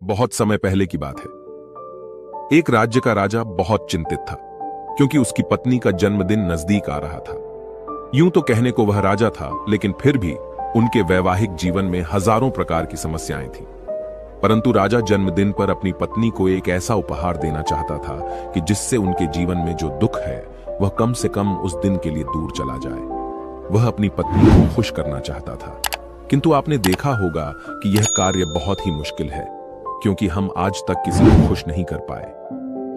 बहुत समय पहले की बात है। एक राज्य का राजा बहुत चिंतित था क्योंकि उसकी पत्नी का जन्मदिन नजदीक आ रहा था। यूं तो कहने को वह राजा था, लेकिन फिर भी उनके वैवाहिक जीवन में हजारों प्रकार की समस्याएं थीं। परंतु राजा जन्मदिन पर अपनी पत्नी को एक ऐसा उपहार देना चाहता था कि जिससे उनके जीवन में जो दुख है वह कम से कम उस दिन के लिए दूर चला जाए। वह अपनी पत्नी को खुश करना चाहता था, किंतु आपने देखा होगा कि यह कार्य बहुत ही मुश्किल है, क्योंकि हम आज तक किसी को खुश नहीं कर पाए।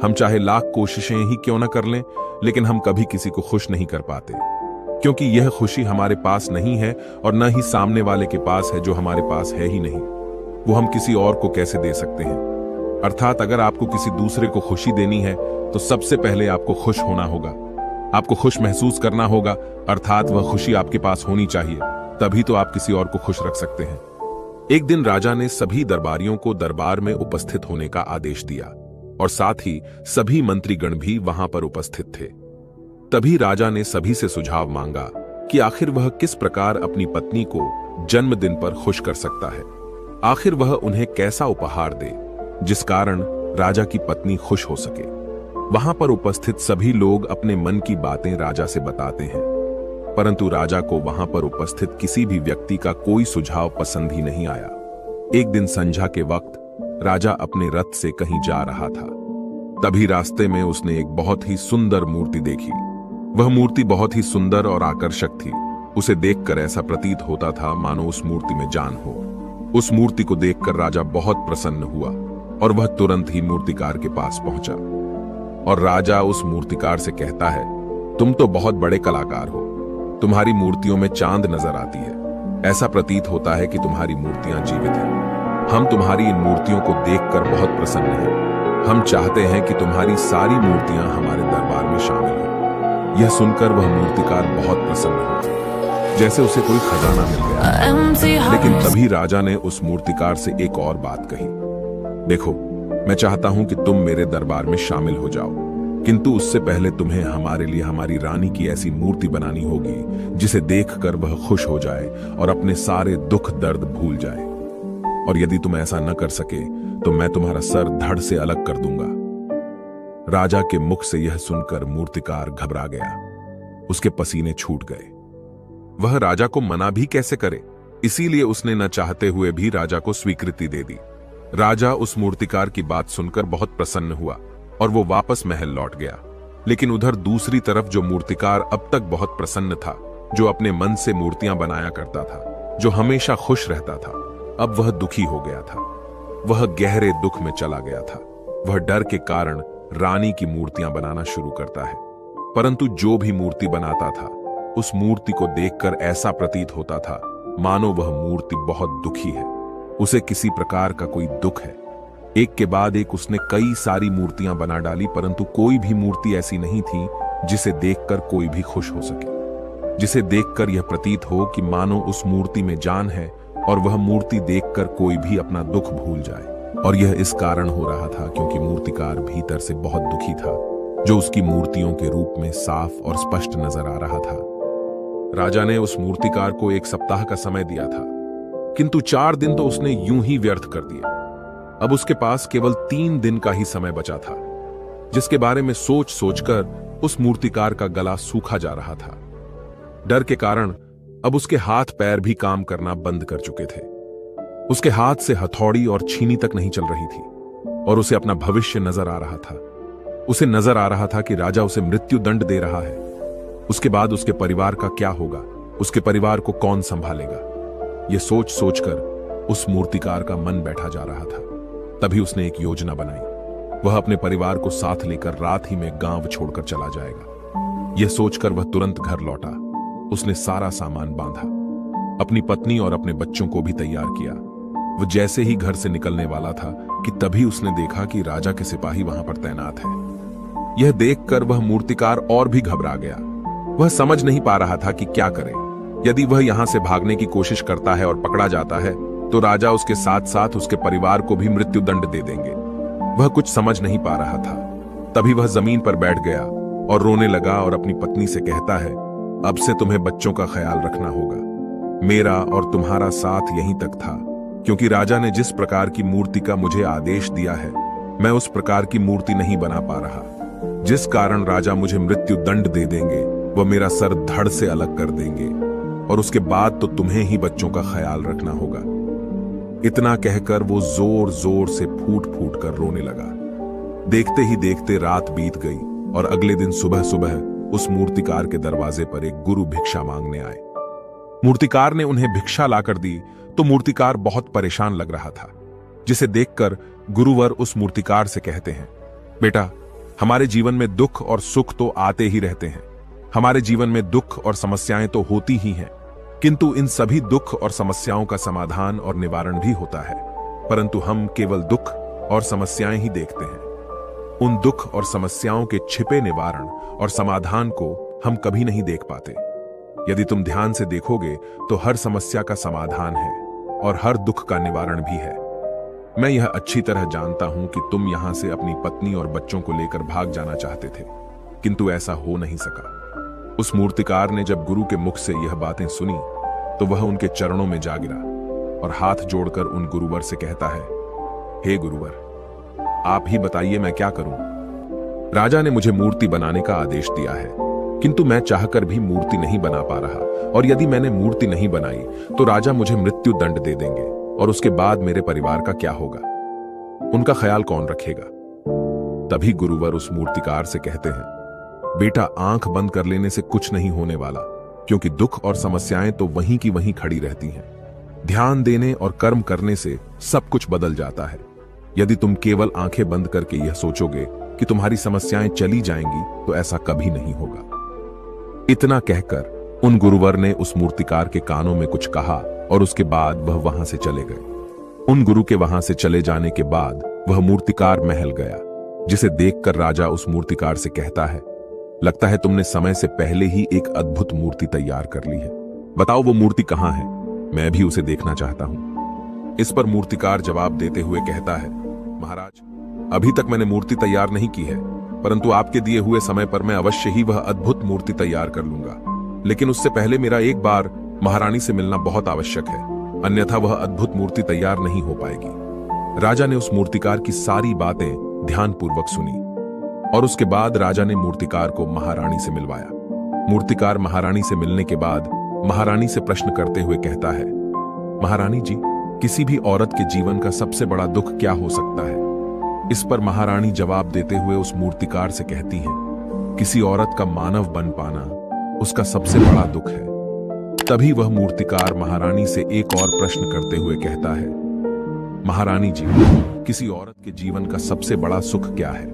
हम चाहे लाख कोशिशें ही क्यों न कर लें, लेकिन हम कभी किसी को खुश नहीं कर पाते, क्योंकि यह खुशी हमारे पास नहीं है और न ही सामने वाले के पास है जो हमारे पास है ही नहीं। वो हम किसी और को कैसे दे सकते हैं। अर्थात अगर आपको किसी दूसरे को खुशी देनी है तो सबसे पहले आपको खुश होना होगा, आपको खुश महसूस करना होगा, अर्थात वह खुशी आपके पास होनी चाहिए, तभी तो आप किसी और को खुश रख सकते हैं। एक दिन राजा ने सभी दरबारियों को दरबार में उपस्थित होने का आदेश दिया और साथ ही सभी मंत्रीगण भी वहां पर उपस्थित थे। तभी राजा ने सभी से सुझाव मांगा कि आखिर वह किस प्रकार अपनी पत्नी को जन्मदिन पर खुश कर सकता है। आखिर वह उन्हें कैसा उपहार दे जिस कारण राजा की पत्नी खुश हो सके। वहां पर उपस्थित सभी लोग अपने मन की बातें राजा से बताते हैं, परंतु राजा को वहां पर उपस्थित किसी भी व्यक्ति का कोई सुझाव पसंद ही नहीं आया। एक दिन संध्या के वक्त राजा अपने रथ से कहीं जा रहा था। तभी रास्ते में उसने एक बहुत ही सुंदर मूर्ति देखी। वह मूर्ति बहुत ही सुंदर और आकर्षक थी। उसे देखकर ऐसा प्रतीत होता था मानो उस मूर्ति में जान हो। उस मूर्ति को देखकर राजा बहुत प्रसन्न हुआ और वह तुरंत ही मूर्तिकार के पास पहुंचा और राजा उस मूर्तिकार से कहता है, तुम तो बहुत बड़े कलाकार हो, तुम्हारी मूर्तियों में चांद नजर आती है। ऐसा प्रतीत होता है कि तुम्हारी मूर्तियां जीवित हैं। हम तुम्हारी इन मूर्तियों को देखकर बहुत प्रसन्न हैं। हम चाहते हैं कि तुम्हारी सारी मूर्तियां हमारे दरबार में शामिल हो। यह सुनकर वह मूर्तिकार बहुत प्रसन्न हुआ, जैसे उसे कोई खजाना मिल गया। लेकिन तभी राजा ने उस मूर्तिकार से एक और बात कही, देखो, मैं चाहता हूं कि तुम मेरे दरबार में शामिल हो जाओ, किंतु उससे पहले तुम्हें हमारे लिए हमारी रानी की ऐसी मूर्ति बनानी होगी जिसे देखकर वह खुश हो जाए और अपने सारे दुख दर्द भूल जाए। और यदि तुम ऐसा न कर सके तो मैं तुम्हारा सर धड़ से अलग कर दूंगा। राजा के मुख से यह सुनकर मूर्तिकार घबरा गया, उसके पसीने छूट गए। वह राजा को मना भी कैसे करे, इसीलिए उसने न चाहते हुए भी राजा को स्वीकृति दे दी। राजा उस मूर्तिकार की बात सुनकर बहुत प्रसन्न हुआ और वो वापस महल लौट गया। लेकिन उधर दूसरी तरफ जो मूर्तिकार अब तक बहुत प्रसन्न था, जो अपने मन से मूर्तियां बनाया करता था, जो हमेशा खुश रहता था, अब वह दुखी हो गया था। वह गहरे दुख में चला गया था। वह डर के कारण रानी की मूर्तियां बनाना शुरू करता है, परंतु जो भी मूर्ति बनाता था उस मूर्ति को देखकर ऐसा प्रतीत होता था मानो वह मूर्ति बहुत दुखी है, उसे किसी प्रकार का कोई दुख है। एक के बाद एक उसने कई सारी मूर्तियां बना डाली, परंतु कोई भी मूर्ति ऐसी नहीं थी जिसे देखकर कोई भी खुश हो सके, जिसे देखकर यह प्रतीत हो कि मानो उस मूर्ति में जान है और वह मूर्ति देखकर कोई भी अपना दुख भूल जाए। और यह इस कारण हो रहा था क्योंकि मूर्तिकार भीतर से बहुत दुखी था, जो उसकी मूर्तियों के रूप में साफ और स्पष्ट नजर आ रहा था। राजा ने उस मूर्तिकार को 1 सप्ताह का समय दिया था, किंतु 4 दिन तो उसने यूं ही व्यर्थ कर दिए। अब उसके पास केवल 3 दिन का ही समय बचा था, जिसके बारे में सोच सोचकर उस मूर्तिकार का गला सूखा जा रहा था। डर के कारण अब उसके हाथ पैर भी काम करना बंद कर चुके थे। उसके हाथ से हथौड़ी और छीनी तक नहीं चल रही थी और उसे अपना भविष्य नजर आ रहा था। उसे नजर आ रहा था कि राजा उसे मृत्यु दंड दे रहा है। उसके बाद उसके परिवार का क्या होगा, उसके परिवार को कौन संभालेगा। यह सोच सोचकर उस मूर्तिकार का मन बैठा जा रहा था। तभी उसने एक योजना बनाई। वह अपने परिवार को साथ लेकर रात ही में गांव छोड़कर चला जाएगा। यह सोचकर वह तुरंत घर लौटा। उसने सारा सामान बांधा, अपनी पत्नी और अपने बच्चों को भी तैयार किया। वह जैसे ही घर से निकलने वाला था कि तभी उसने देखा कि राजा के सिपाही वहां पर तैनात हैं। यह देखकर वह मूर्तिकार और भी घबरा गया। वह समझ नहीं पा रहा था कि क्या करे। यदि वह यहां से भागने की कोशिश करता है और पकड़ा जाता है तो राजा उसके साथ साथ उसके परिवार को भी मृत्यु दंड दे देंगे। वह कुछ समझ नहीं पा रहा था। तभी वह जमीन पर बैठ गया और रोने लगा और अपनी पत्नी से कहता है, अब से तुम्हें बच्चों का ख्याल रखना होगा। मेरा और तुम्हारा साथ यहीं तक था, क्योंकि राजा ने जिस प्रकार की मूर्ति का मुझे आदेश दिया है, मैं उस प्रकार की मूर्ति नहीं बना पा रहा, जिस कारण राजा मुझे मृत्यु दंड दे देंगे, वह मेरा सर धड़ से अलग कर देंगे, और उसके बाद तो तुम्हें ही बच्चों का ख्याल रखना होगा। इतना कहकर वो जोर जोर से फूट फूट कर रोने लगा। देखते ही देखते रात बीत गई और अगले दिन सुबह सुबह उस मूर्तिकार के दरवाजे पर एक गुरु भिक्षा मांगने आए। मूर्तिकार ने उन्हें भिक्षा लाकर दी तो मूर्तिकार बहुत परेशान लग रहा था, जिसे देखकर गुरुवर उस मूर्तिकार से कहते हैं, बेटा, हमारे जीवन में दुख और सुख तो आते ही रहते हैं। हमारे जीवन में दुख और समस्याएं तो होती ही हैं, किंतु इन सभी दुख और समस्याओं का समाधान और निवारण भी होता है, परंतु हम केवल दुख और समस्याएं ही देखते हैं। उन दुख और समस्याओं के छिपे निवारण और समाधान को हम कभी नहीं देख पाते। यदि तुम ध्यान से देखोगे तो हर समस्या का समाधान है और हर दुख का निवारण भी है। मैं यह अच्छी तरह जानता हूं कि तुम यहां से अपनी पत्नी और बच्चों को लेकर भाग जाना चाहते थे, किंतु ऐसा हो नहीं सका। उस मूर्तिकार ने जब गुरु के मुख से यह बातें सुनी तो वह उनके चरणों में जा गिरा और हाथ जोड़कर उन गुरुवर से कहता है, हे गुरुवर, आप ही बताइए मैं क्या करूं। राजा ने मुझे मूर्ति बनाने का आदेश दिया है, किंतु मैं चाहकर भी मूर्ति नहीं बना पा रहा, और यदि मैंने मूर्ति नहीं बनाई तो राजा मुझे मृत्यु दंड दे देंगे, और उसके बाद मेरे परिवार का क्या होगा, उनका ख्याल कौन रखेगा। तभी गुरुवर उस मूर्तिकार से कहते हैं, बेटा, आंख बंद कर लेने से कुछ नहीं होने वाला, क्योंकि दुख और समस्याएं तो वहीं की वहीं खड़ी रहती हैं। ध्यान देने और कर्म करने से सब कुछ बदल जाता है। यदि तुम केवल आंखें बंद करके यह सोचोगे कि तुम्हारी समस्याएं चली जाएंगी तो ऐसा कभी नहीं होगा। इतना कहकर उन गुरुवर ने उस मूर्तिकार के कानों में कुछ कहा और उसके बाद वह वहां से चले गए। उन गुरु के वहां से चले जाने के बाद वह मूर्तिकार महल गया, जिसे देखकर राजा उस मूर्तिकार से कहता है, लगता है तुमने समय से पहले ही एक अद्भुत मूर्ति तैयार कर ली है। बताओ वो मूर्ति कहां है, मैं भी उसे देखना चाहता हूं। इस पर मूर्तिकार जवाब देते हुए कहता है, महाराज, अभी तक मैंने मूर्ति तैयार नहीं की है, परंतु आपके दिए हुए समय पर मैं अवश्य ही वह अद्भुत मूर्ति तैयार कर लूंगा। लेकिन उससे पहले मेरा एक बार महारानी से मिलना बहुत आवश्यक है, अन्यथा वह अद्भुत मूर्ति तैयार नहीं हो पाएगी। राजा ने उस मूर्तिकार की सारी बातें ध्यानपूर्वक सुनी और उसके बाद राजा ने मूर्तिकार को महारानी से मिलवाया। मूर्तिकार महारानी से मिलने के बाद महारानी से प्रश्न करते हुए कहता है, महारानी जी, किसी भी औरत के जीवन का सबसे बड़ा दुख क्या हो सकता है। इस पर महारानी जवाब देते हुए उस मूर्तिकार से कहती हैं, किसी औरत का मानव बन पाना उसका सबसे बड़ा दुख है। तभी वह मूर्तिकार महारानी से एक और प्रश्न करते हुए कहता है, महारानी जी, किसी औरत के जीवन का सबसे बड़ा सुख क्या है।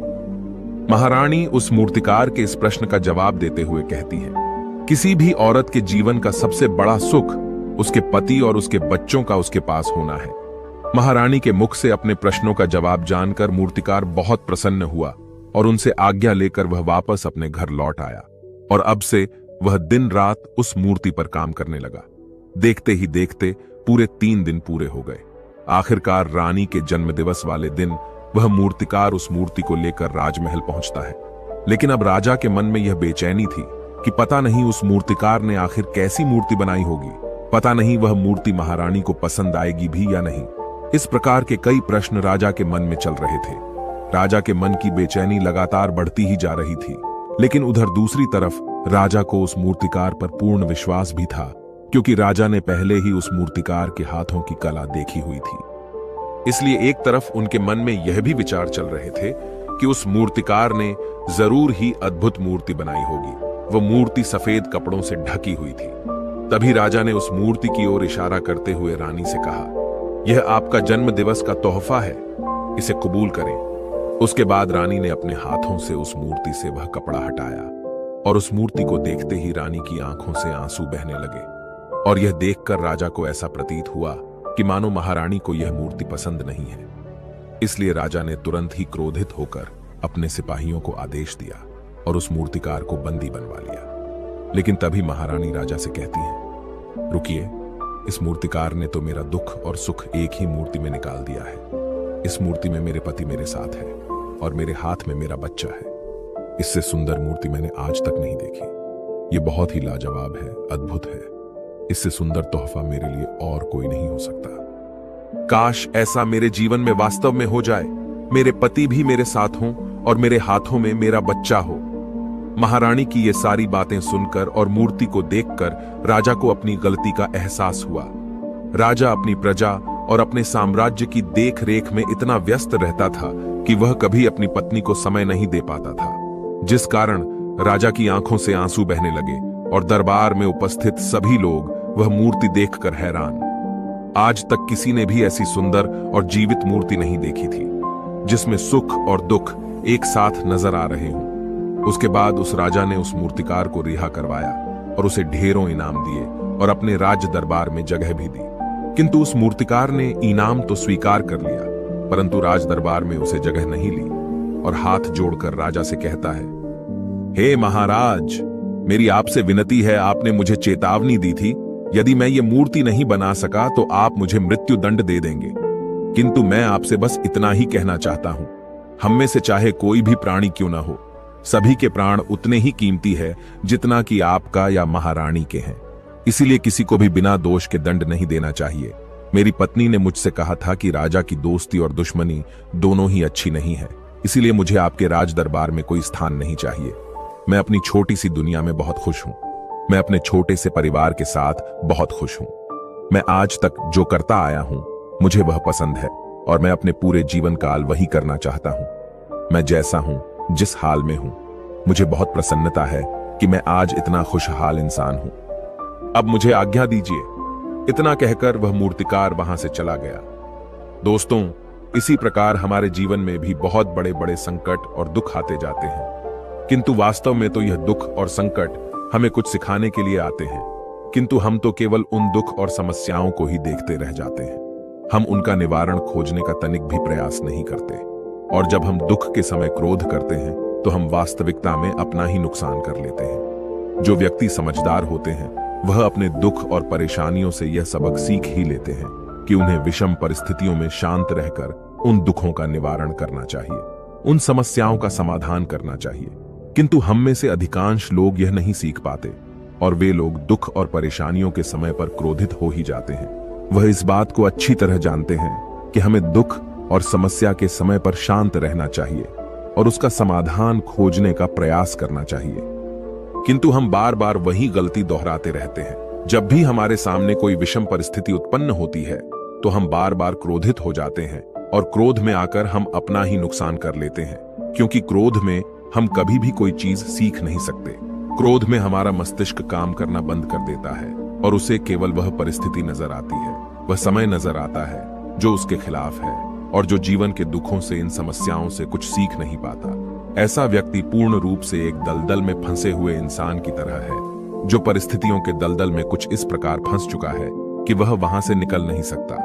महारानी उस मूर्तिकार के इस प्रश्न का जवाब देते हुए कहती है, किसी भी औरत के जीवन का सबसे बड़ा सुख उसके पति और उसके बच्चों का उसके पास होना है। महारानी के मुख से अपने प्रश्नों का जवाब जानकर मूर्तिकार बहुत प्रसन्न हुआ और उनसे आज्ञा लेकर वह वापस अपने घर लौट आया, और अब से वह दिन रात उस मूर्ति पर काम करने लगा। देखते ही देखते पूरे 3 दिन पूरे हो गए। आखिरकार रानी के जन्मदिवस वाले दिन वह मूर्तिकार उस मूर्ति को लेकर राजमहल पहुंचता है। लेकिन अब राजा के मन में यह बेचैनी थी कि पता नहीं उस मूर्तिकार ने आखिर कैसी मूर्ति बनाई होगी, पता नहीं वह मूर्ति महारानी को पसंद आएगी भी या नहीं। इस प्रकार के कई प्रश्न राजा के मन में चल रहे थे। राजा के मन की बेचैनी लगातार बढ़ती ही जा रही थी, लेकिन उधर दूसरी तरफ राजा को उस मूर्तिकार पर पूर्ण विश्वास भी था, क्योंकि राजा ने पहले ही उस मूर्तिकार के हाथों की कला देखी हुई थी। इसलिए एक तरफ उनके मन में यह भी विचार चल रहे थे कि उस मूर्तिकार ने जरूर ही अद्भुत मूर्ति बनाई होगी। वह मूर्ति सफेद कपड़ों से ढकी हुई थी। तभी राजा ने उस मूर्ति की ओर इशारा करते हुए रानी से कहा, यह आपका जन्म दिवस का तोहफा है, इसे कबूल करें। उसके बाद रानी ने अपने हाथों से उस मूर्ति से वह कपड़ा हटाया और उस मूर्ति को देखते ही रानी की आंखों से आंसू बहने लगे, और यह देखकर राजा को ऐसा प्रतीत हुआ कि मानो महारानी को यह मूर्ति पसंद नहीं है। इसलिए राजा ने तुरंत ही क्रोधित होकर अपने सिपाहियों को आदेश दिया और उस मूर्तिकार को बंदी बनवा लिया। लेकिन तभी महारानी राजा से कहती है, रुकिए, इस मूर्तिकार ने तो मेरा दुख और सुख एक ही मूर्ति में निकाल दिया है। इस मूर्ति में मेरे पति मेरे साथ है और मेरे हाथ में मेरा बच्चा है। इससे सुंदर मूर्ति मैंने आज तक नहीं देखी। ये बहुत ही लाजवाब है, अद्भुत है। इससे सुंदर तोहफा मेरे लिए और कोई नहीं हो सकता। काश ऐसा मेरे जीवन में वास्तव में हो जाए, मेरे पति भी मेरे साथ हों और मेरे हाथों में मेरा बच्चा हो। महारानी की ये सारी बातें सुनकर और मूर्ति को देखकर राजा को अपनी गलती का एहसास हुआ। राजा अपनी प्रजा और अपने साम्राज्य की देख रेख में इतना व्यस्त रहता था कि वह कभी अपनी पत्नी को समय नहीं दे पाता था, जिस कारण राजा की आंखों से आंसू बहने लगे और दरबार में उपस्थित सभी लोग वह मूर्ति देखकर हैरान। आज तक किसी ने भी ऐसी सुंदर और जीवित मूर्ति नहीं देखी थी, जिसमें सुख और दुख एक साथ नजर आ रहे हों। उसके बाद उस राजा ने उस मूर्तिकार को रिहा करवाया और उसे ढेरों इनाम दिए और अपने राज्य दरबार में जगह भी दी। किंतु उस मूर्तिकार ने इनाम तो स्वीकार कर लिया, परंतु राज दरबार में उसे जगह नहीं ली और हाथ जोड़कर राजा से कहता है, हे महाराज, मेरी आपसे विनती है, आपने मुझे चेतावनी दी थी, यदि मैं ये मूर्ति नहीं बना सका तो आप मुझे मृत्यु दंड दे देंगे। किंतु मैं आपसे बस इतना ही कहना चाहता हूं, हम में से चाहे कोई भी प्राणी क्यों ना हो, सभी के प्राण उतने ही कीमती है जितना कि आपका या महारानी के हैं। इसीलिए किसी को भी बिना दोष के दंड नहीं देना चाहिए। मेरी पत्नी ने मुझसे कहा था कि राजा की दोस्ती और दुश्मनी दोनों ही अच्छी नहीं है, इसीलिए मुझे आपके राज दरबार में कोई स्थान नहीं चाहिए। मैं अपनी छोटी सी दुनिया में बहुत खुश हूं। मैं अपने छोटे से परिवार के साथ बहुत खुश हूं। मैं आज तक जो करता आया हूं मुझे वह पसंद है और मैं अपने पूरे जीवन काल वही करना चाहता हूं। मैं जैसा हूं, जिस हाल में हूं, मुझे बहुत प्रसन्नता है कि मैं आज इतना खुशहाल इंसान हूं। अब मुझे आज्ञा दीजिए। इतना कहकर वह मूर्तिकार वहां से चला गया। दोस्तों, इसी प्रकार हमारे जीवन में भी बहुत बड़े बड़े संकट और दुख आते जाते हैं, किंतु वास्तव में तो यह दुख और संकट हमें कुछ सिखाने के लिए आते हैं, किंतु हम तो केवल उन दुख और समस्याओं को ही देखते रह जाते हैं। हम उनका निवारण खोजने का तनिक भी प्रयास नहीं करते, और जब हम दुख के समय क्रोध करते हैं तो हम वास्तविकता में अपना ही नुकसान कर लेते हैं। जो व्यक्ति समझदार होते हैं वह अपने दुख और परेशानियों से यह सबक सीख ही लेते हैं कि उन्हें विषम परिस्थितियों में शांत रहकर उन दुखों का निवारण करना चाहिए, उन समस्याओं का समाधान करना चाहिए। किंतु हम में से अधिकांश लोग यह नहीं सीख पाते और वे लोग दुख और परेशानियों के समय पर क्रोधित हो ही जाते हैं। वह इस बात को अच्छी तरह जानते हैं कि हमें दुख और समस्या के समय पर शांत रहना चाहिए और उसका समाधान खोजने का प्रयास करना चाहिए, किंतु हम बार बार वही गलती दोहराते रहते हैं। जब भी हमारे सामने कोई विषम परिस्थिति उत्पन्न होती है तो हम बार बार क्रोधित हो जाते हैं और क्रोध में आकर हम अपना ही नुकसान कर लेते हैं, क्योंकि क्रोध में हम कभी भी कोई चीज सीख नहीं सकते। क्रोध में हमारा मस्तिष्क काम करना बंद कर देता है और उसे केवल वह परिस्थिति नजर आती है, वह समय नजर आता है जो उसके खिलाफ है और जो जीवन के दुखों से, इन समस्याओं से कुछ सीख नहीं पाता। ऐसा व्यक्ति पूर्ण रूप से एक दलदल में फंसे हुए इंसान की तरह है, जो परिस्थितियों के दलदल में कुछ इस प्रकार फंस चुका है कि वह वहां से निकल नहीं सकता।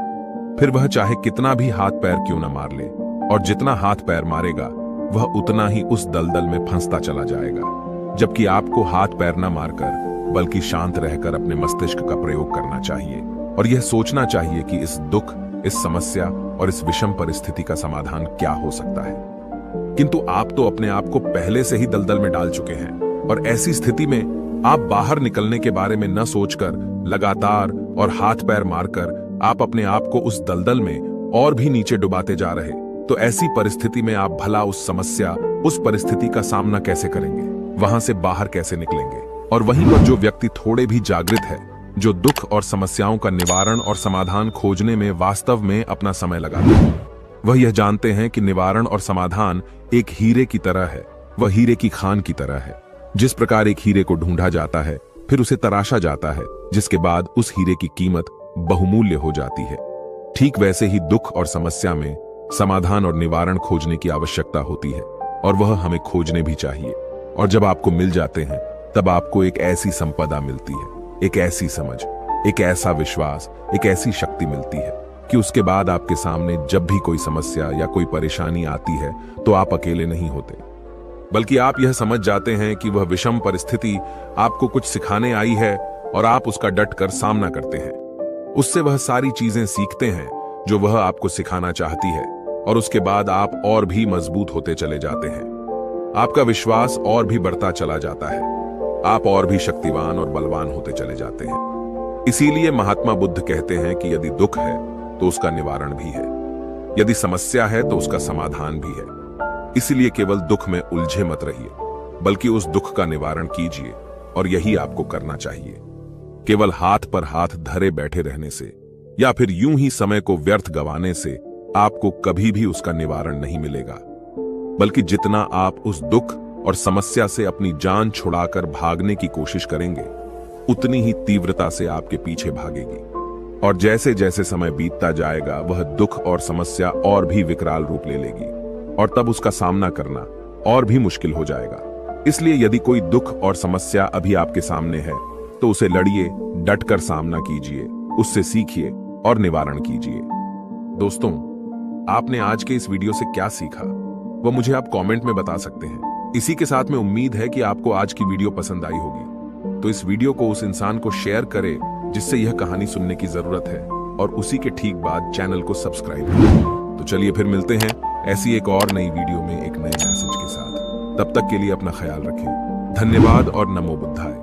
फिर वह चाहे कितना भी हाथ पैर क्यों न मार ले, और जितना हाथ पैर मारेगा वह उतना ही उस दलदल में फंसता चला जाएगा। जबकि आपको हाथ पैर न मारकर बल्कि शांत रहकर अपने मस्तिष्क का प्रयोग करना चाहिए और यह सोचना चाहिए कि इस दुख, इस समस्या और इस विषम परिस्थिति का समाधान क्या हो सकता है। किंतु आप तो अपने आप को पहले से ही दलदल में डाल चुके हैं और ऐसी स्थिति में आप बाहर निकलने के बारे में न सोचकर लगातार और हाथ पैर मारकर आप अपने आप को उस दलदल में और भी नीचे डुबाते जा रहे, तो ऐसी परिस्थिति में आप भला उस समस्या, उस परिस्थिति का सामना कैसे करेंगे, वहां से बाहर कैसे निकलेंगे। और वहीं पर जो व्यक्ति थोड़े भी जागृत है, जो दुख और समस्याओं का निवारण और समाधान खोजने में वास्तव में अपना समय लगाते हैं, वह यह जानते हैं कि निवारण और समाधान एक हीरे की तरह है, वह हीरे की खान की तरह है। जिस प्रकार एक हीरे को ढूंढा जाता है, फिर उसे तराशा जाता है, जिसके बाद उस हीरे की कीमत बहुमूल्य हो जाती है, ठीक वैसे ही दुख और समस्या में समाधान और निवारण खोजने की आवश्यकता होती है और वह हमें खोजने भी चाहिए। और जब आपको मिल जाते हैं तब आपको एक ऐसी संपदा मिलती है, एक ऐसी समझ, एक ऐसा विश्वास, एक ऐसी शक्ति मिलती है कि उसके बाद आपके सामने जब भी कोई समस्या या कोई परेशानी आती है तो आप अकेले नहीं होते, बल्कि आप यह समझ जाते हैं कि वह विषम परिस्थिति आपको कुछ सिखाने आई है और आप उसका डट कर सामना करते हैं। उससे वह सारी चीजें सीखते हैं जो वह आपको सिखाना चाहती है और उसके बाद आप और भी मजबूत होते चले जाते हैं। आपका विश्वास और भी बढ़ता चला जाता है, आप और भी शक्तिवान और बलवान होते चले जाते हैं। इसीलिए महात्मा बुद्ध कहते हैं कि यदि दुख है तो उसका निवारण भी है। यदि समस्या है तो उसका समाधान भी है। इसलिए केवल दुख में उलझे मत रहिए, बल्कि उस दुख का निवारण कीजिए, और यही आपको करना चाहिए। केवल हाथ पर हाथ धरे बैठे रहने से या फिर यूं ही समय को व्यर्थ गंवाने से आपको कभी भी उसका निवारण नहीं मिलेगा, बल्कि जितना आप उस दुख और समस्या से अपनी जान छुड़ाकर भागने की कोशिश करेंगे, उतनी ही तीव्रता से आपके पीछे भागेगी। और जैसे जैसे समय बीतता जाएगा, वह दुख और समस्या और भी विकराल रूप ले लेगी, और तब उसका सामना करना और भी मुश्किल हो जाएगा। इसलिए यदि कोई दुख और समस्या अभी आपके सामने है, तो उसे लड़िए, डटकर सामना कीजिए, उससे सीखिए और निवारण कीजिए। दोस्तों, आपने आज के इस वीडियो से क्या सीखा, वह मुझे आप कमेंट में बता सकते हैं। इसी के साथ में उम्मीद है कि आपको आज की वीडियो पसंद आई होगी। तो इस वीडियो को उस इंसान को शेयर करें जिससे यह कहानी सुनने की जरूरत है, और उसी के ठीक बाद चैनल को सब्सक्राइब करें। तो चलिए फिर मिलते हैं ऐसी एक और नई वीडियो में एक नए मैसेज के साथ। तब तक के लिए अपना ख्याल रखें। धन्यवाद और नमो बुद्धाय।